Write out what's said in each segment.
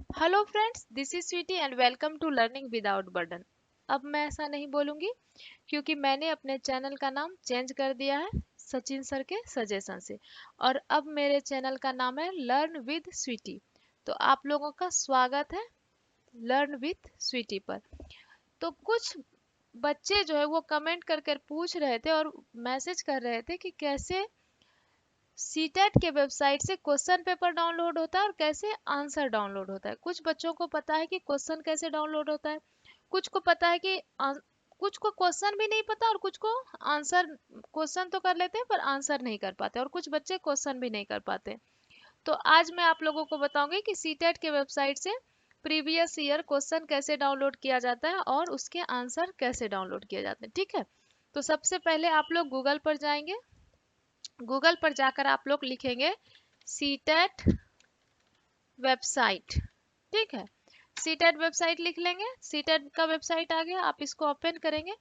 Hello friends, this is Sweety and welcome to learning without burden. अब मैं ऐसा नहीं बोलूंगी क्योंकि मैंने अपने चैनल का नाम चेंज कर दिया है सचिन सर के सजेशन से। और अब मेरे चैनल का नाम है लर्न विद स्वीटी। तो आप लोगों का स्वागत है लर्न विद स्वीटी पर। तो कुछ बच्चे जो है वो कमेंट कर कर पूछ रहे थे और मैसेज कर रहे थे कि कैसे सीटेट के वेबसाइट से क्वेश्चन पेपर डाउनलोड होता है और कैसे आंसर डाउनलोड होता है। कुछ बच्चों को पता है कि क्वेश्चन कैसे डाउनलोड होता है, कुछ को पता है कि कुछ को क्वेश्चन भी नहीं पता और कुछ को आंसर। क्वेश्चन तो कर लेते हैं पर आंसर नहीं कर पाते और कुछ बच्चे क्वेश्चन भी नहीं कर पाते। तो आज मैं आप लोगों को बताऊंगी कि सीटेट के वेबसाइट से प्रीवियस ईयर क्वेश्चन कैसे डाउनलोड किया जाता है और उसके आंसर कैसे डाउनलोड किए जाते हैं। ठीक है, तो सबसे पहले आप लोग गूगल पर जाएंगे। गूगल पर जाकर आप लोग लिखेंगे सीटेट वेबसाइट। ठीक है, सीटेट वेबसाइट लिख लेंगे। सीटेट का वेबसाइट आ गया, आप इसको ओपन करेंगे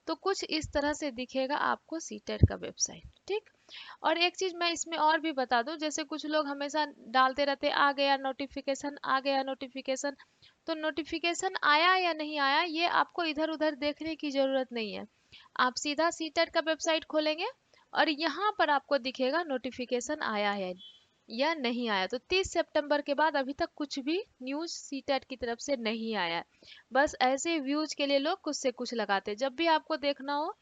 तो कुछ इस तरह से दिखेगा आपको सीटेट का वेबसाइट। ठीक, और एक चीज मैं इसमें और भी बता दूं, जैसे कुछ लोग हमेशा डालते रहते आ गया नोटिफिकेशन, आ गया नोटिफिकेशन। तो नोटिफिकेशन आया या नहीं आया ये आपको इधर उधर देखने की जरूरत नहीं है। आप सीधा सीटेट का वेबसाइट खोलेंगे और यहाँ पर आपको दिखेगा नोटिफिकेशन आया है या नहीं आया। तो 30 सितंबर के बाद अभी तक कुछ भी न्यूज सीटेट की तरफ से नहीं आया है। बस ऐसे व्यूज के लिए लोग कुछ से कुछ लगाते हैं। जब भी आपको देखना हो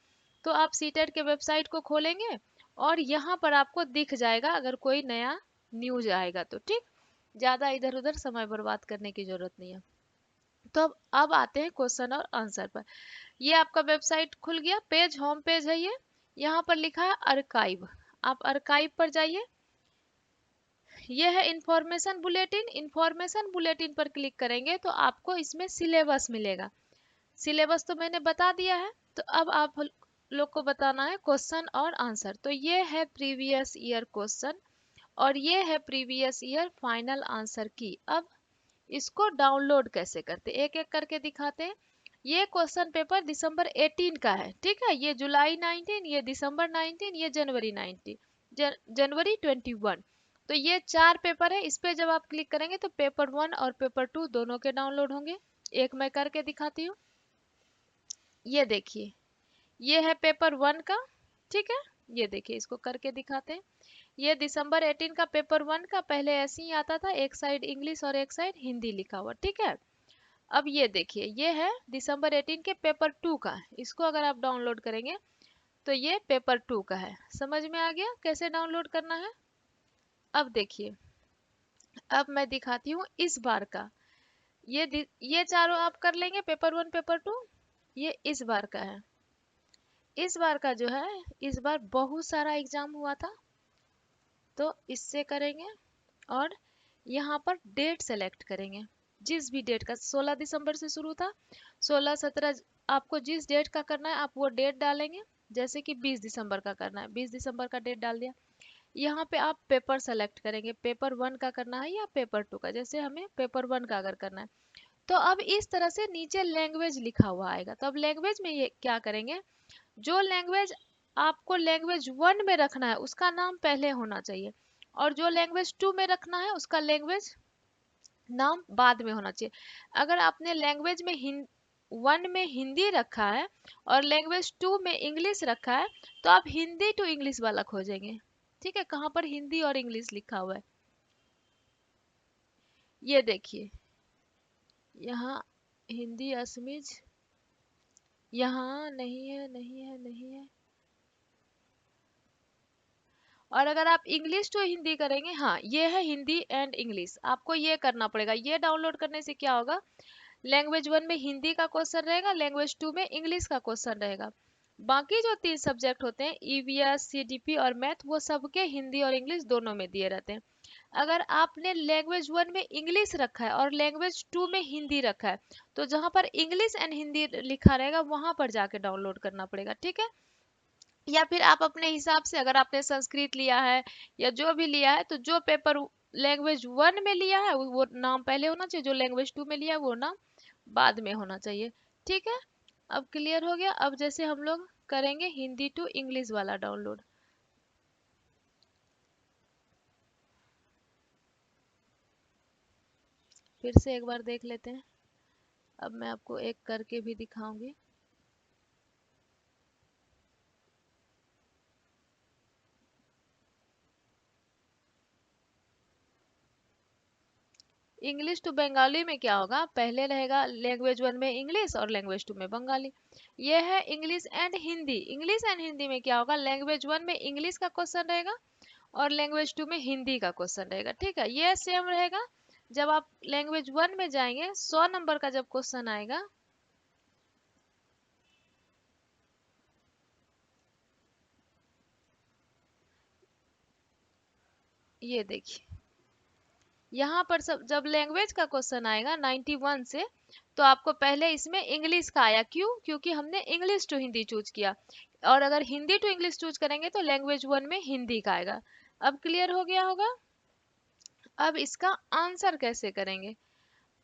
तो आप सीटेट के वेबसाइट को खोलेंगे और यहाँ पर आपको दिख जाएगा अगर कोई नया न्यूज आएगा तो। ठीक, ज्यादा इधर उधर समय बर्बाद करने की जरूरत नहीं है। तो अब आते हैं क्वेश्चन और आंसर पर। ये आपका वेबसाइट खुल गया, पेज होम पेज है ये। यहाँ पर लिखा है अर्काइव, आप अर्काइव पर जाइए। ये है इंफॉर्मेशन बुलेटिन। इंफॉर्मेशन बुलेटिन पर क्लिक करेंगे तो आपको इसमें सिलेबस मिलेगा। सिलेबस तो मैंने बता दिया है। तो अब आप लोग को बताना है क्वेश्चन और आंसर। तो ये है प्रीवियस ईयर क्वेश्चन और ये है प्रीवियस ईयर फाइनल आंसर की। अब इसको डाउनलोड कैसे करते एक एक करके दिखाते हैं। ये क्वेश्चन पेपर दिसंबर 18 का है। ठीक है, ये जुलाई 19, ये दिसंबर 19, ये जनवरी 19, जनवरी 21। तो ये चार पेपर है। इस पे जब आप क्लिक करेंगे तो पेपर 1 और पेपर 2 दोनों के डाउनलोड होंगे। एक मैं करके दिखाती हूँ। ये देखिए, ये है पेपर 1 का। ठीक है, ये देखिए इसको करके दिखाते हैं। ये दिसंबर 18 का पेपर 1 का पहले ऐसे ही आता था, एक साइड इंग्लिश और एक साइड हिंदी लिखा हुआ। ठीक है, अब ये देखिए ये है दिसंबर 18 के पेपर 2 का। इसको अगर आप डाउनलोड करेंगे तो ये पेपर 2 का है। समझ में आ गया कैसे डाउनलोड करना है। अब देखिए, अब मैं दिखाती हूँ इस बार का। ये चारों आप कर लेंगे, पेपर 1 पेपर 2। ये इस बार का है। इस बार का जो है, इस बार बहुत सारा एग्जाम हुआ था तो इससे करेंगे। और यहाँ पर डेट सेलेक्ट करेंगे, जिस भी डेट का 16 दिसंबर से शुरू था, 16 17, आपको जिस डेट का करना है आप वो डेट डालेंगे। जैसे कि 20 दिसंबर का करना है, 20 दिसंबर का डेट डाल दिया। यहाँ पे आप पेपर सेलेक्ट करेंगे, पेपर 1 का करना है या पेपर 2 का। जैसे हमें पेपर 1 का अगर करना है तो अब इस तरह से नीचे लैंग्वेज लिखा हुआ आएगा। तो अब लैंग्वेज में ये क्या करेंगे, जो लैंग्वेज आपको लैंग्वेज 1 में रखना है उसका नाम पहले होना चाहिए और जो लैंग्वेज 2 में रखना है उसका लैंग्वेज नाम बाद में होना चाहिए। अगर आपने लैंग्वेज में 1 में हिंदी रखा है और लैंग्वेज 2 में इंग्लिश रखा है तो आप हिंदी टू इंग्लिश वाला खोजेंगे। ठीक है, कहाँ पर हिंदी और इंग्लिश लिखा हुआ है ये देखिए। यहाँ हिंदी असमीज यहाँ नहीं है, नहीं है, नहीं है। और अगर आप इंग्लिश टू हिंदी करेंगे, हाँ ये है हिंदी एंड इंग्लिश। आपको ये करना पड़ेगा। ये डाउनलोड करने से क्या होगा, लैंग्वेज 1 में हिंदी का क्वेश्चन रहेगा, लैंग्वेज 2 में इंग्लिश का क्वेश्चन रहेगा। बाकी जो 3 सब्जेक्ट होते हैं ईवीएस सीडीपी और मैथ, वो सबके हिंदी और इंग्लिश दोनों में दिए रहते हैं। अगर आपने लैंग्वेज 1 में इंग्लिश रखा है और लैंग्वेज 2 में हिंदी रखा है तो जहां पर इंग्लिश एंड हिंदी लिखा रहेगा वहां पर जाके डाउनलोड करना पड़ेगा। ठीक है, या फिर आप अपने हिसाब से, अगर आपने संस्कृत लिया है या जो भी लिया है तो जो पेपर लैंग्वेज 1 में लिया है वो नाम पहले होना चाहिए, जो लैंग्वेज 2 में लिया है वो नाम बाद में होना चाहिए। ठीक है, अब क्लियर हो गया। अब जैसे हम लोग करेंगे हिंदी टू इंग्लिश वाला डाउनलोड। फिर से एक बार देख लेते हैं। अब मैं आपको एक करके भी दिखाऊंगी। इंग्लिश टू बंगाली में क्या होगा, पहले रहेगा लैंग्वेज वन में इंग्लिश और लैंग्वेज टू में बंगाली। ये है English and Hindi. English and Hindi में क्या होगा, लैंग्वेज वन में इंग्लिश का क्वेश्चन रहेगा और लैंग्वेज टू में हिंदी का क्वेश्चन रहेगा। ठीक है, ये सेम रहेगा। जब आप लैंग्वेज वन में जाएंगे 100 नंबर का जब क्वेश्चन आएगा, ये देखिए यहाँ पर सब जब लैंग्वेज का क्वेश्चन आएगा 91 से, तो आपको पहले इसमें इंग्लिश का आया, क्यों, क्योंकि हमने इंग्लिश टू हिंदी चूज किया। और अगर हिंदी टू इंग्लिश चूज करेंगे तो लैंग्वेज वन में हिंदी का आएगा। अब क्लियर हो गया होगा। अब इसका आंसर कैसे करेंगे,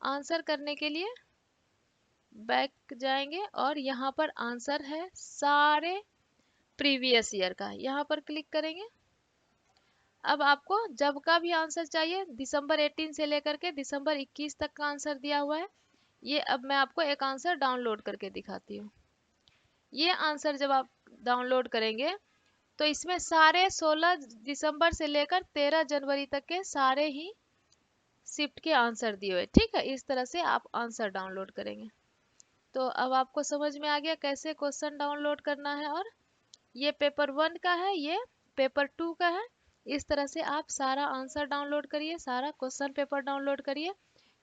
आंसर करने के लिए बैक जाएंगे और यहाँ पर आंसर है सारे प्रीवियस ईयर का, यहाँ पर क्लिक करेंगे। अब आपको जब का भी आंसर चाहिए, दिसंबर 18 से लेकर के दिसंबर 21 तक का आंसर दिया हुआ है। ये अब मैं आपको एक आंसर डाउनलोड करके दिखाती हूँ। ये आंसर जब आप डाउनलोड करेंगे तो इसमें सारे 16 दिसंबर से लेकर 13 जनवरी तक के सारे ही शिफ्ट के आंसर दिए हुए। ठीक है, इस तरह से आप आंसर डाउनलोड करेंगे। तो अब आपको समझ में आ गया कैसे क्वेश्चन डाउनलोड करना है। और ये पेपर वन का है, ये पेपर टू का है। इस तरह से आप सारा आंसर डाउनलोड करिए, सारा क्वेश्चन पेपर डाउनलोड करिए,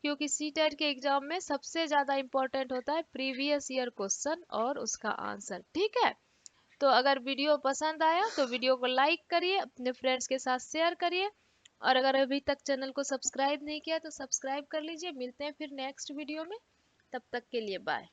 क्योंकि सीटेट के एग्जाम में सबसे ज़्यादा इंपॉर्टेंट होता है प्रीवियस ईयर क्वेश्चन और उसका आंसर। ठीक है, तो अगर वीडियो पसंद आया तो वीडियो को लाइक करिए, अपने फ्रेंड्स के साथ शेयर करिए, और अगर अभी तक चैनल को सब्सक्राइब नहीं किया तो सब्सक्राइब कर लीजिए। मिलते हैं फिर नेक्स्ट वीडियो में, तब तक के लिए बाय।